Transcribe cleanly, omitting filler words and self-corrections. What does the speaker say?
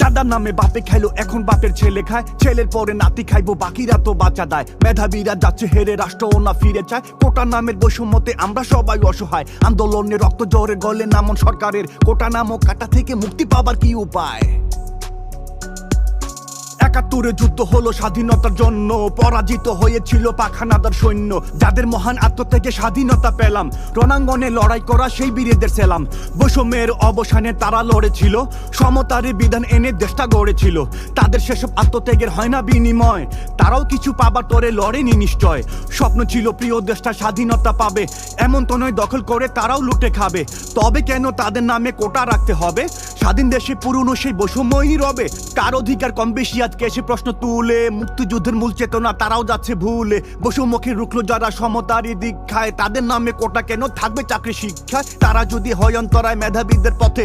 চাঁদার নামে বাপে খাইলো, এখন বাপের ছেলে খায়, ছেলের পরে নাতি খাইবো, বাকিরা তো বাঁচা দেয়। মেধাবীরা যাচ্ছে হেরে, রাষ্ট্রও না ফিরে চায়। কোটা নামের বৈষম্যতে আমরা সবাই অসহায়, আন্দোলনে রক্ত জোরে গলে নামন সরকারের। কোটা নামক কাটা থেকে মুক্তি পাবার কি উপায়? ৭১ যুদ্ধ হলো স্বাধীনতার জন্য, পরাজিত হয়েছিল পাখানাদার সৈন্য। যাদের মহান আত্মত্যাগে স্বাধীনতা পেলাম, রণাঙ্গনে লড়াই করা সেই বীরেদের সেলাম। বৈষম্যের অবসানে তারা লড়েছিল, সমতার বিধান এনে দেশটা গড়েছিল। তাদের সেসব আত্মত্যাগের হয় না বিনিময়, তারাও কিছু পাবার তরে লড়েনি নিশ্চয়। স্বপ্ন ছিল প্রিয় দেশটা স্বাধীনতা পাবে, এমন তো নয় দখল করে তারাও লুটে খাবে। তবে কেন তাদের নামে কোটা রাখতে হবে? স্বাধীন দেশে পুরনো সেই বৈষম্যই রবে। কার অধিকার কম বেশি আজকে এসে প্রশ্ন তুলে, মুক্তিযুদ্ধের মূল চেতনা তারাও যাচ্ছে ভুলে। বৈষম্যকে রুখলো যারা সমতারই দীক্ষায়, তাদের নামে কোটা কেন থাকবে চাকরি শিক্ষায়? তারা যদি হয় অন্তরায় মেধাবীদের পথে,